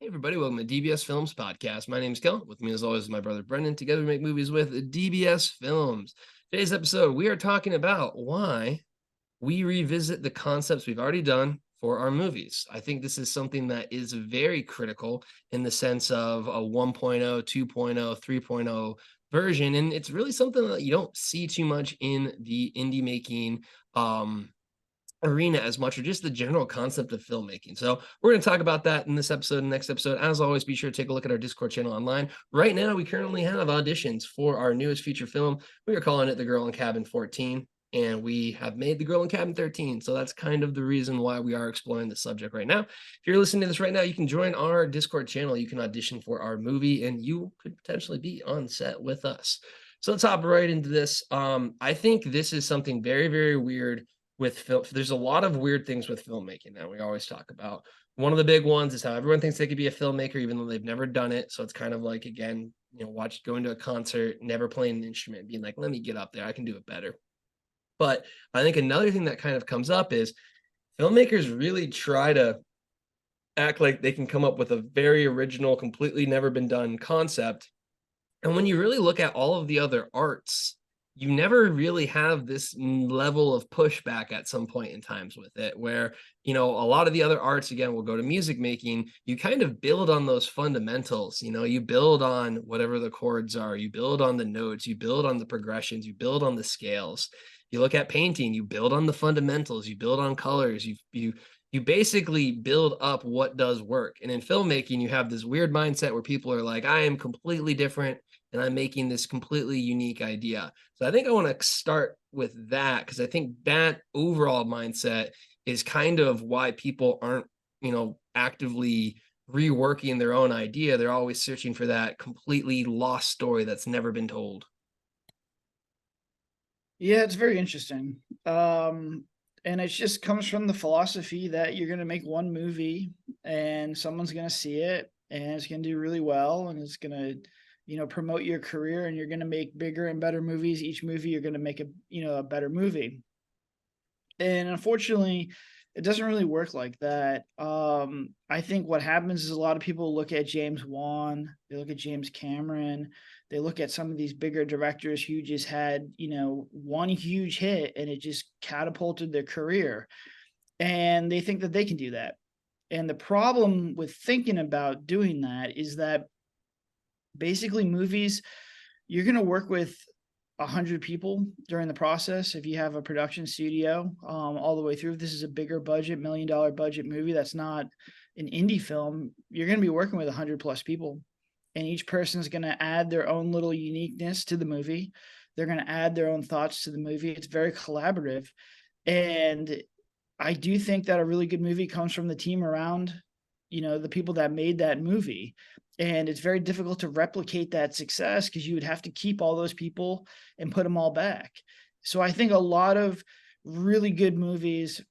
Hey everybody, welcome to DBS Films Podcast. My name is Kel. With me as always is my brother Brendan. Together we make movies with DBS Films. Today's episode, we are talking about why we revisit the concepts we've already done for our movies. I think this is something that is very critical in the sense of a 1.0, 2.0, 3.0 version. And it's really something that you don't see too much in the indie making arena as much, or just the general concept of filmmaking. So we're going to talk about that in this episode and next episode. As always, be sure to take a look at our Discord channel online. Right now, we currently have auditions for our newest feature film. We are calling it The Girl in Cabin 14, and we have made The Girl in Cabin 13. So that's kind of the reason why we are exploring the subject right now. If you're listening to this right now, you can join our Discord channel. You can audition for our movie, and you could potentially be on set with us. So let's hop right into this. I think this is something very, very weird with film. There's a lot of weird things with filmmaking that we always talk about. One of the big ones is how everyone thinks they could be a filmmaker even though they've never done it. So it's kind of like, again, watch going to a concert, never playing an instrument, being like, let me get up there, I can do it better. But I think another thing that kind of comes up is filmmakers really try to act like they can come up with a very original, completely never been done concept. And when you really look at all of the other arts, you never really have this level of pushback at some point in times with it, where, a lot of the other arts, again, will go to music making. You kind of build on those fundamentals, you build on whatever the chords are, you build on the notes, you build on the progressions, you build on the scales. You look at painting, you build on the fundamentals, you build on colors, you basically build up what does work. And in filmmaking, you have this weird mindset where people are like, I am completely different and I'm making this completely unique idea. So I think I want to start with that because I think that overall mindset is kind of why people aren't, actively reworking their own idea. They're always searching for that completely lost story that's never been told. Yeah, it's very interesting. And it just comes from the philosophy that you're going to make one movie and someone's going to see it and it's going to do really well and it's going to, promote your career and you're going to make bigger and better movies. Each movie you're going to make a better movie. And unfortunately, it doesn't really work like that. I think what happens is a lot of people look at James Wan, they look at James Cameron, they look at some of these bigger directors who just had, one huge hit and it just catapulted their career. And they think that they can do that. And the problem with thinking about doing that is that basically movies, you're going to work with 100 people during the process if you have a production studio, all the way through. If this is a bigger budget, $1 million budget movie that's not an indie film, you're going to be working with 100 plus people, and each person is going to add their own little uniqueness to the movie. They're going to add their own thoughts to the movie. It's very collaborative, and I do think that a really good movie comes from the team around, the people that made that movie. And it's very difficult to replicate that success because you would have to keep all those people and put them all back. So I think a lot of really good movies,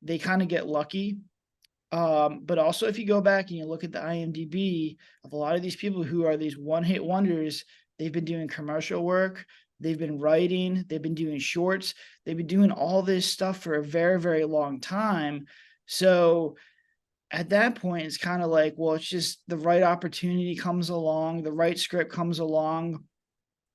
they kind of get lucky. But also, if you go back and you look at the IMDb of a lot of these people who are these one-hit wonders, they've been doing commercial work, they've been writing, they've been doing shorts, they've been doing all this stuff for a very, very long time. So at that point, it's kind of like, well, it's just the right opportunity comes along, the right script comes along.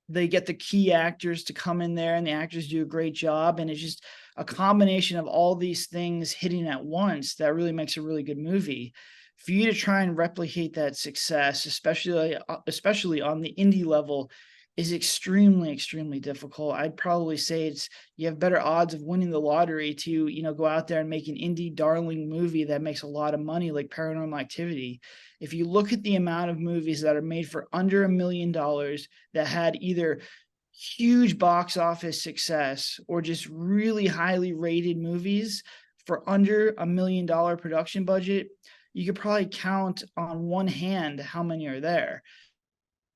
They get the key actors to come in there and the actors do a great job. And it's just a combination of all these things hitting at once that really makes a really good movie. For you to try and replicate that success, especially on the indie level, is extremely, extremely difficult. I'd probably say you have better odds of winning the lottery to, go out there and make an indie darling movie that makes a lot of money, like Paranormal Activity. If you look at the amount of movies that are made for under $1 million that had either huge box office success or just really highly rated movies for under $1 million production budget, you could probably count on one hand how many are there.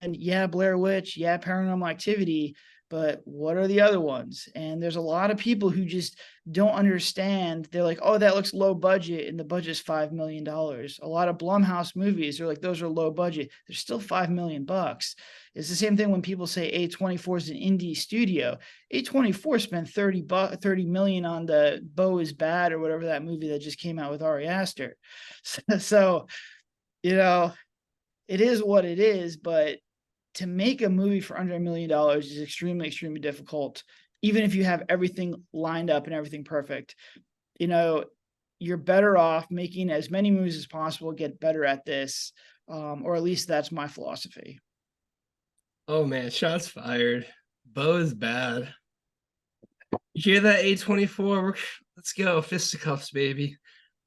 And yeah, Blair Witch, yeah, Paranormal Activity, but what are the other ones? And there's a lot of people who just don't understand. They're like, oh, that looks low budget, and the budget's $5 million. A lot of Blumhouse movies are like, those are low budget. They're still $5 million. It's the same thing when people say A24 is an indie studio. A24 spent 30 million on the Beau is Bad or whatever that movie that just came out with Ari Aster. So You know, it is what it is, but to make a movie for under $1 million is extremely, extremely difficult, even if you have everything lined up and everything perfect. You know, you're better off making as many movies as possible, get better at this, or at least that's my philosophy. Oh man, shots fired. Bo is bad. You hear that, A24? Let's go. Fisticuffs, baby.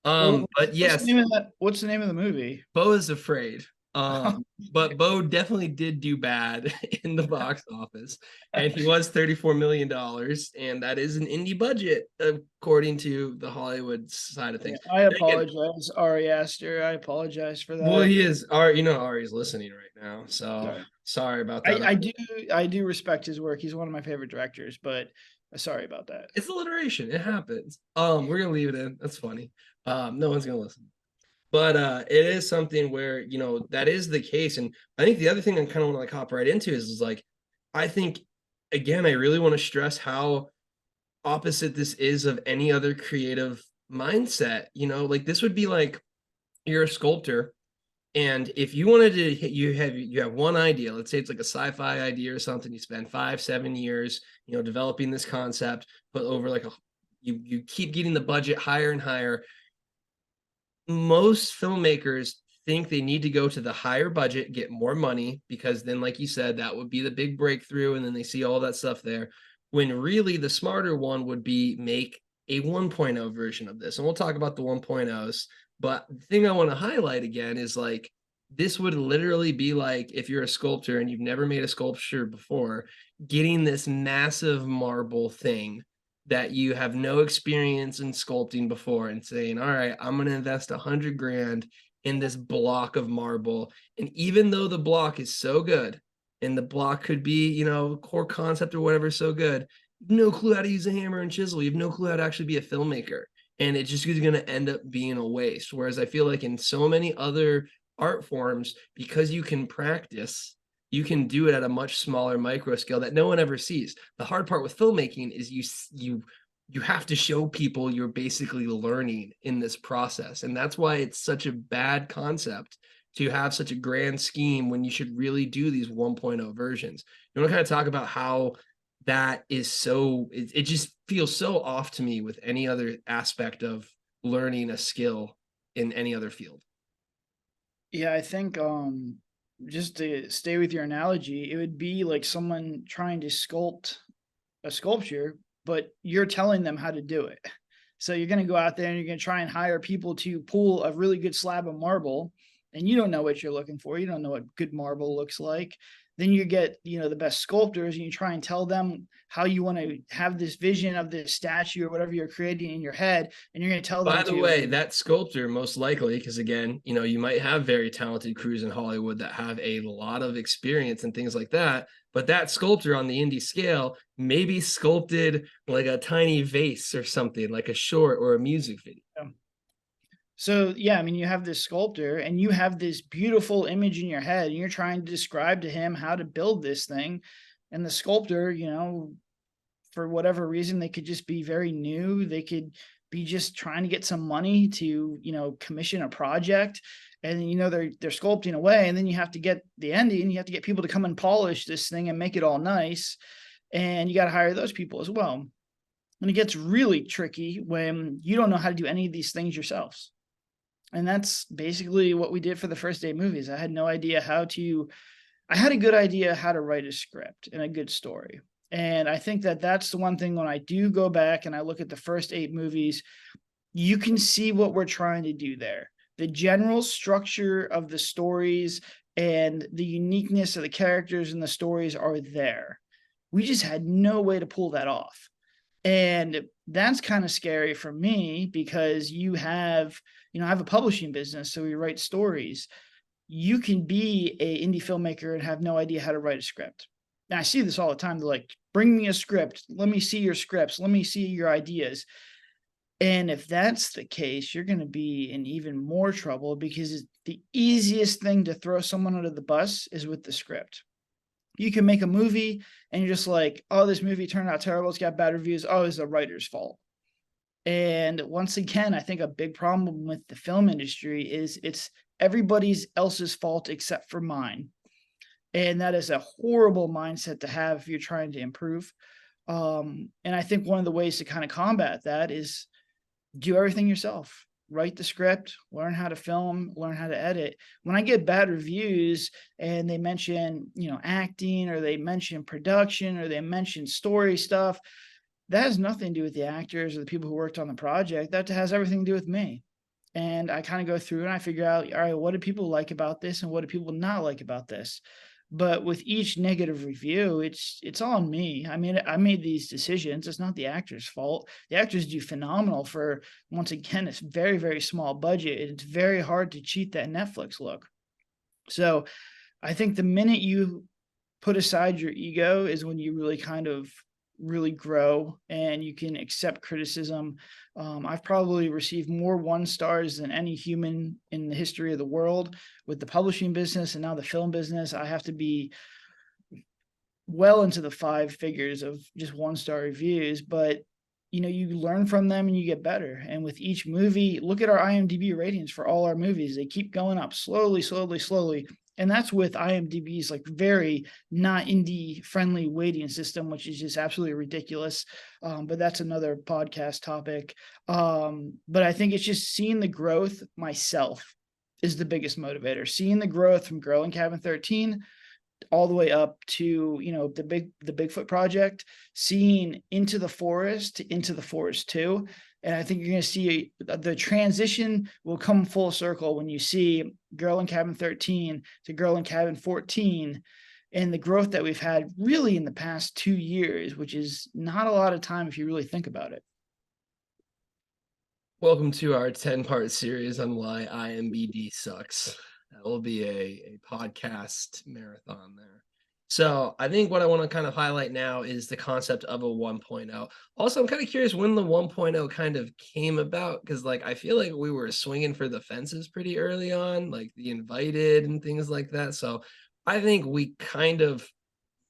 Well, But what's the yes, name of that? What's the name of the movie? Bo is afraid. But Bo definitely did do bad in the box office, and he was $34 million, and that is an indie budget according to the Hollywood side of Yeah, things. I And again, apologize, Ari Aster. I apologize for well, that. he is. Ari, Ari's listening right now, so Sorry. sorry about I, that. I do I do respect his work. He's one of my favorite directors, but sorry about that. It's alliteration. It happens. We're gonna leave it in. That's funny. No one's gonna listen. But it is something where that is the case. And I think the other thing I kind of want to like hop right into is like, I think again, I really want to stress how opposite this is of any other creative mindset. Like this would be like you're a sculptor, and if you wanted to you have one idea, let's say it's like a sci-fi idea or something, you spend 5-7 years, developing this concept, but over like you keep getting the budget higher and higher. Most filmmakers think they need to go to the higher budget, get more money, because then, like you said, that would be the big breakthrough. And then they see all that stuff there. When really the smarter one would be make a 1.0 version of this. And we'll talk about the 1.0s. But the thing I want to highlight again is like, this would literally be like if you're a sculptor and you've never made a sculpture before, getting this massive marble thing that you have no experience in sculpting before and saying, all right, I'm going to invest 100 grand in this block of marble. And even though the block is so good and the block could be, core concept or whatever, so good, no clue how to use a hammer and chisel. You have no clue how to actually be a filmmaker. And it just is going to end up being a waste. Whereas I feel like in so many other art forms, because you can practice, you can do it at a much smaller micro scale that no one ever sees. The hard part with filmmaking is you have to show people you're basically learning in this process. And that's why it's such a bad concept to have such a grand scheme when you should really do these 1.0 versions. You want to kind of talk about how that is it just feels so off to me with any other aspect of learning a skill in any other field. Yeah, I think just to stay with your analogy, it would be like someone trying to sculpt a sculpture, but you're telling them how to do it. So you're going to go out there and you're going to try and hire people to pull a really good slab of marble, and you don't know what you're looking for. You don't know what good marble looks like. Then you get, the best sculptors and you try and tell them how you want to have this vision of this statue or whatever you're creating in your head. And you're going to tell them By the to, way, that sculptor most likely, because again, you might have very talented crews in Hollywood that have a lot of experience and things like that. But that sculptor on the indie scale maybe sculpted like a tiny vase or something, like a short or a music video. so yeah, I mean, you have this sculptor and you have this beautiful image in your head and you're trying to describe to him how to build this thing. And the sculptor, for whatever reason, they could just be very new. They could be just trying to get some money to, commission a project. And they're sculpting away. And then you have to get the ending, you have to get people to come and polish this thing and make it all nice. And you got to hire those people as well. And it gets really tricky when you don't know how to do any of these things yourselves. And that's basically what we did for the first 8 movies. I had no idea I had a good idea how to write a script and a good story. And I think that that's the one thing when I do go back and I look at the first 8 movies, you can see what we're trying to do there. The general structure of the stories and the uniqueness of the characters and the stories are there. We just had no way to pull that off. And that's kind of scary for me because I have a publishing business, so we write stories. You can be a indie filmmaker and have no idea how to write a script. Now I see this all the time. They're like, bring me a script. Let me see your scripts. Let me see your ideas. And if that's the case, you're going to be in even more trouble because the easiest thing to throw someone under the bus is with the script. You can make a movie and you're just like, oh, this movie turned out terrible. It's got bad reviews. Oh, it's the writer's fault. And once again, I think a big problem with the film industry is it's everybody's else's fault except for mine. And that is a horrible mindset to have if you're trying to improve. And I think one of the ways to kind of combat that is do everything yourself. Write the script, learn how to film, learn how to edit. When I get bad reviews and they mention, acting, or they mention production, or they mention story stuff, that has nothing to do with the actors or the people who worked on the project. That has everything to do with me. And I kind of go through and I figure out, all right, what do people like about this and what do people not like about this? But with each negative review, it's on me. I mean, I made these decisions. It's not the actor's fault. The actors do phenomenal for, once again, it's very, very small budget. It's very hard to cheat that Netflix look. So I think the minute you put aside your ego is when you really kind of really grow and you can accept criticism. I've probably received more 1 stars than any human in the history of the world. With the publishing business and now the film business, I have to be well into the 5 figures of just 1 star reviews, but you learn from them and you get better. And with each movie, look at our IMDb ratings for all our movies. They keep going up slowly, slowly, slowly. And that's with IMDb's like very not indie friendly weighting system, which is just absolutely ridiculous. But that's another podcast topic. But I think it's just seeing the growth myself is the biggest motivator. Seeing the growth from Girl in Cabin 13 all the way up to the Bigfoot project, seeing Into the Forest to Into the Forest 2. And I think you're going to see the transition will come full circle when you see Girl in Cabin 13 to Girl in Cabin 14, and the growth that we've had really in the past 2 years, which is not a lot of time if you really think about it. Welcome to our 10-part series on why IMBD sucks. That will be a podcast marathon there. So I think what I want to kind of highlight now is the concept of a 1.0. Also, I'm kind of curious when the 1.0 kind of came about, because I feel like we were swinging for the fences pretty early on, like The Invited and things like that. So I think we kind of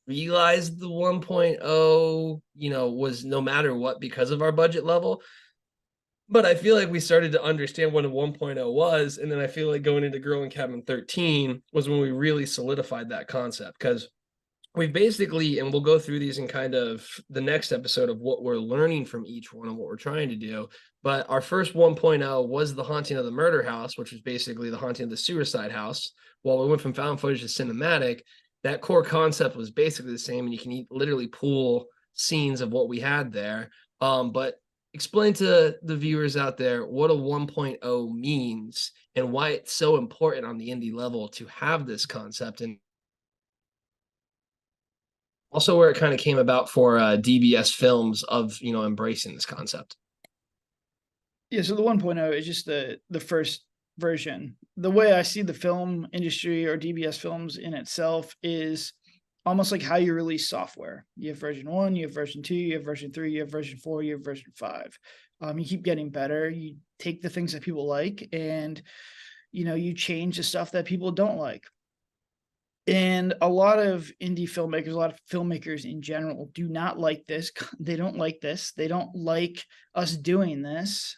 realized the 1.0, was no matter what because of our budget level. But I feel like we started to understand what a 1.0 was, and then I feel like going into Girl in Cabin 13 was when we really solidified that concept, because we basically, and we'll go through these in kind of the next episode of what we're learning from each one and what we're trying to do. But our first 1.0 was the haunting of the murder house, which was basically the haunting of the suicide house. While we went from found footage to cinematic, that core concept was basically the same, and you can literally pull scenes of what we had there. But explain to the viewers out there what a 1.0 means and why it's so important on the indie level to have this concept, and also where it kind of came about for DBS Films of embracing this concept. Yeah, so the 1.0 is just the first version. The way I see the film industry or DBS Films in itself is almost like how you release software. You have version 1, you have version 2, you have version 3, you have version 4, you have version 5. You keep getting better. You take the things that people like and you change the stuff that people don't like. And a lot of indie filmmakers, a lot of filmmakers in general do not like this. They don't like this. They don't like us doing this.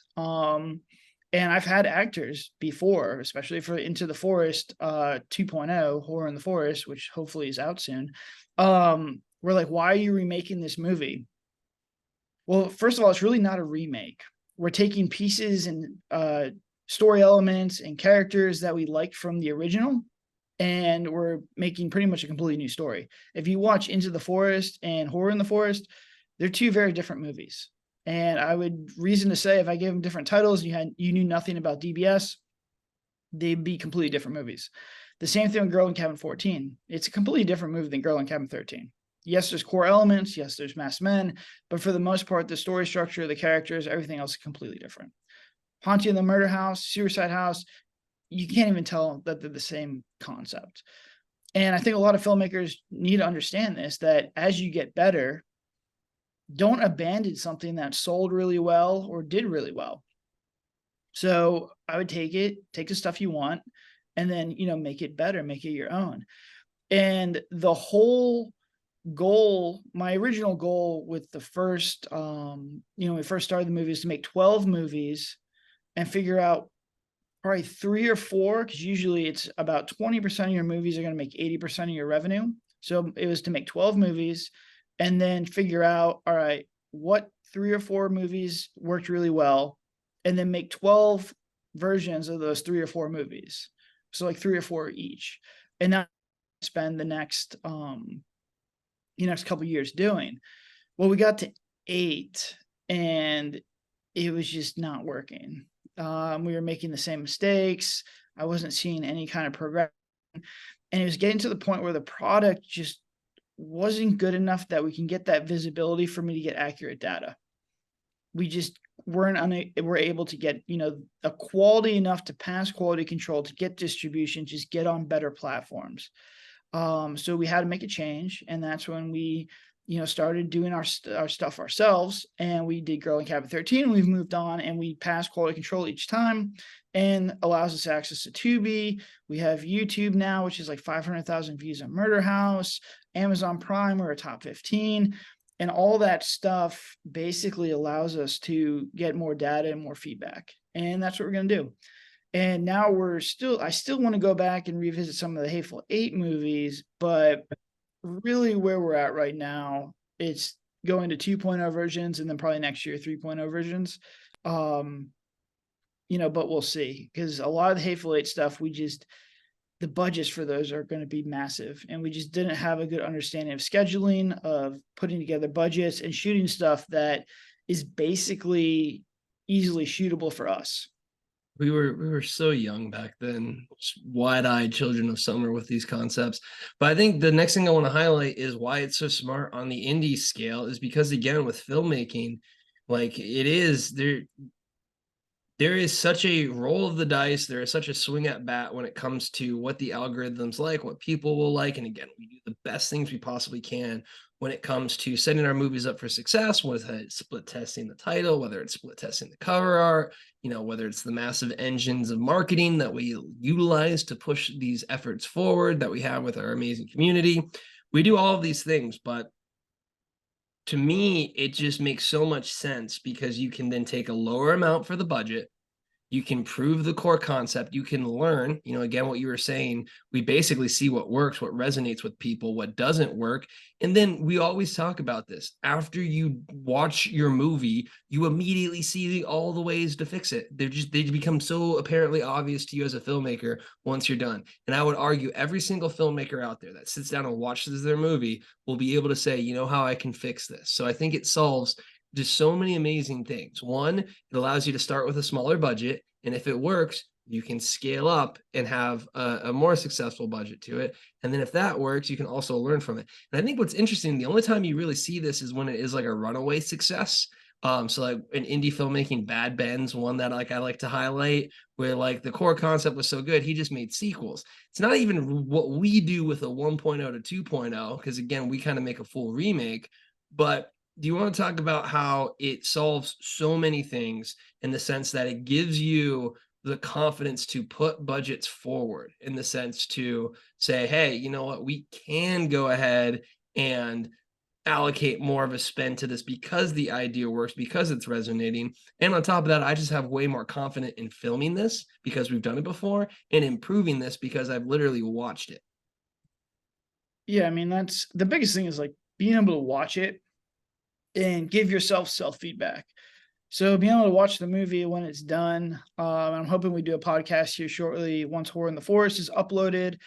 And I've had actors before, especially for Into the Forest 2.0, Horror in the Forest, which hopefully is out soon. We're like, why are you remaking this movie? Well, first of all, it's really not a remake. We're taking pieces and story elements and characters that we liked from the original, and we're making pretty much a completely new story. If you watch Into the Forest and Horror in the Forest, they're two very different movies. And I would reason to say if I gave them different titles, you knew nothing about DBS, they'd be completely different movies. The same thing with Girl in Cabin 14. It's a completely different movie than Girl in Cabin 13. Yes, there's core elements. Yes, there's masked men. But for the most part, the story structure, the characters, everything else is completely different. Haunting of the Murder House, Suicide House, you can't even tell that they're the same concept. And I think a lot of filmmakers need to understand this, that as you get better, don't abandon something that sold really well or did really well. So I would take the stuff you want, and then, make it better, make it your own. And the whole goal, my original goal with the first, when we first started the movie, is to make 12 movies and figure out probably 3 or 4, because usually it's about 20% of your movies are going to make 80% of your revenue. So it was to make 12 movies and then figure out, all right, what 3 or 4 movies worked really well, and then make 12 versions of those 3 or 4 movies. So like 3 or 4 each. And now spend the next couple years doing. Well, we got to 8 and it was just not working. We were making the same mistakes. I wasn't seeing any kind of progression. And it was getting to the point where the product just wasn't good enough that we can get that visibility for me to get accurate data. We just we're able to get, a quality enough to pass quality control, to get distribution, just get on better platforms. So we had to make a change, and that's when we, started doing our stuff ourselves, and we did Girl in Cabin 13. We've moved on, and we pass quality control each time, and allows us access to Tubi. We have YouTube now, which is like 500,000 views on Murder House. Amazon Prime, we're a top 15, and all that stuff basically allows us to get more data and more feedback, and that's what we're going to do. And now I still want to go back and revisit some of the Hateful Eight movies, but really where we're at right now, it's going to 2.0 versions and then probably next year 3.0 versions. But we'll see, because a lot of the Hateful Eight stuff, the budgets for those are going to be massive. And we just didn't have a good understanding of scheduling, of putting together budgets and shooting stuff that is basically easily shootable for us. We were so young back then, wide-eyed children of summer with these concepts. But I think the next thing I want to highlight is why it's so smart on the indie scale is because, again, with filmmaking, like it is there is such a roll of the dice, there is such a swing at bat when it comes to what the algorithms like, what people will like. And again, we do the best things we possibly can when it comes to setting our movies up for success, whether it's split testing the title, whether it's split testing the cover art, whether it's the massive engines of marketing that we utilize to push these efforts forward that we have with our amazing community. We do all of these things, but to me, it just makes so much sense because you can then take a lower amount for the budget. You can prove the core concept. You can learn, again, what you were saying. We basically see what works, what resonates with people, what doesn't work. And then we always talk about this. After you watch your movie, you immediately see all the ways to fix it. They become so apparently obvious to you as a filmmaker once you're done. And I would argue every single filmmaker out there that sits down and watches their movie will be able to say, how I can fix this. So I think it solves just so many amazing things. One, it allows you to start with a smaller budget, and if it works, you can scale up and have a more successful budget to it. And then if that works, you can also learn from it. And I think what's interesting, the only time you really see this is when it is like a runaway success. So like an indie filmmaking, Bad Ben's one that I like to highlight, where like the core concept was so good, he just made sequels. It's not even what we do with a 1.0 to 2.0, because again, we kind of make a full remake, but do you want to talk about how it solves so many things in the sense that it gives you the confidence to put budgets forward, in the sense to say, hey, you know what, we can go ahead and allocate more of a spend to this because the idea works, because it's resonating. And on top of that, I just have way more confidence in filming this because we've done it before, and improving this because I've literally watched it. Yeah, I mean, that's the biggest thing, is like being able to watch it and give yourself self-feedback. So being able to watch the movie when it's done, I'm hoping we do a podcast here shortly once Horror in the Forest is uploaded,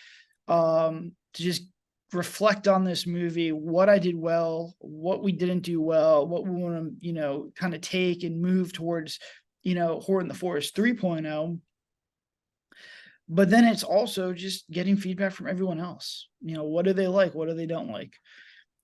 to just reflect on this movie, what I did well, what we didn't do well, what we want to, kind of take and move towards, Horror in the Forest 3.0. But then it's also just getting feedback from everyone else. What do they like? What do they don't like?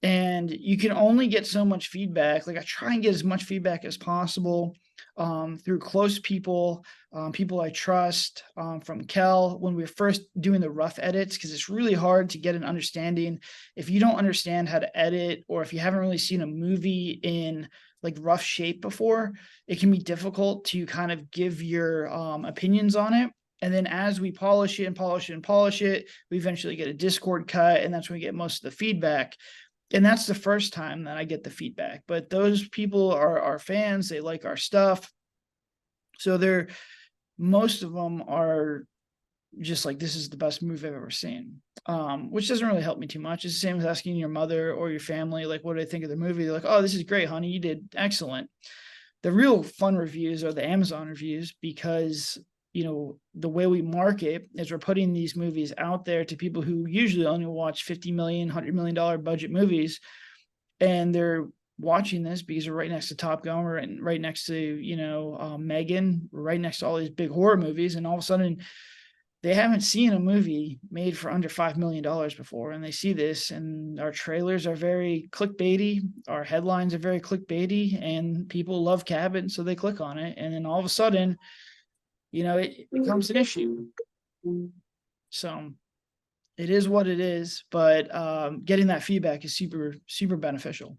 And you can only get so much feedback. Like, I try and get as much feedback as possible, through close people, people I trust, from Kel when we were first doing the rough edits, because it's really hard to get an understanding if you don't understand how to edit, or if you haven't really seen a movie in like rough shape before. It can be difficult to kind of give your opinions on it. And then as we polish it and polish it and polish it, we eventually get a Discord cut, and that's when we get most of the feedback. And that's the first time that I get the feedback. But those people are our fans. They like our stuff. So most of them are just like, this is the best movie I've ever seen. Which doesn't really help me too much. It's the same as asking your mother or your family, like, what do they think of the movie? They're like, oh, this is great, honey. You did excellent. The real fun reviews are the Amazon reviews, because the way we market is we're putting these movies out there to people who usually only watch 50 million, $100 million budget movies, and they're watching this because we're right next to Top Gun, and right next to Megan, right next to all these big horror movies, and all of a sudden they haven't seen a movie made for under $5 million before, and they see this, and our trailers are very clickbaity, our headlines are very clickbaity, and people love Cabin, so they click on it, and then all of a sudden, it becomes an issue. So it is what it is, but getting that feedback is super, super beneficial.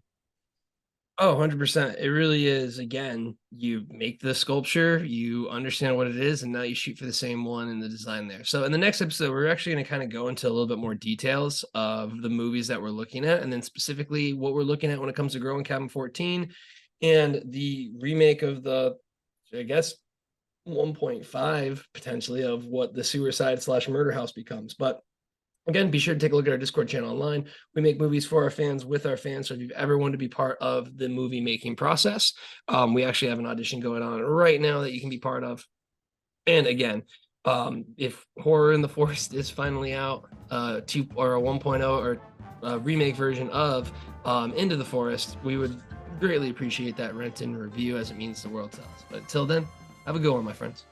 Oh, 100%. It really is. Again, you make the sculpture, you understand what it is, and now you shoot for the same one in the design there. So, in the next episode, we're actually going to kind of go into a little bit more details of the movies that we're looking at, and then specifically what we're looking at when it comes to Growing Cabin 14 and the remake of the, I guess, 1.5 potentially of what the suicide slash murder house becomes. But again, be sure to take a look at our Discord channel online. We make movies for our fans, with our fans. So if you've ever wanted to be part of the movie making process, we actually have an audition going on right now that you can be part of. And again, if Horror in the Forest is finally out, 2 or a 1.0 or a remake version of Into the Forest, we would greatly appreciate that rent and review, as it means the world to us. But until then, have a good one, my friends.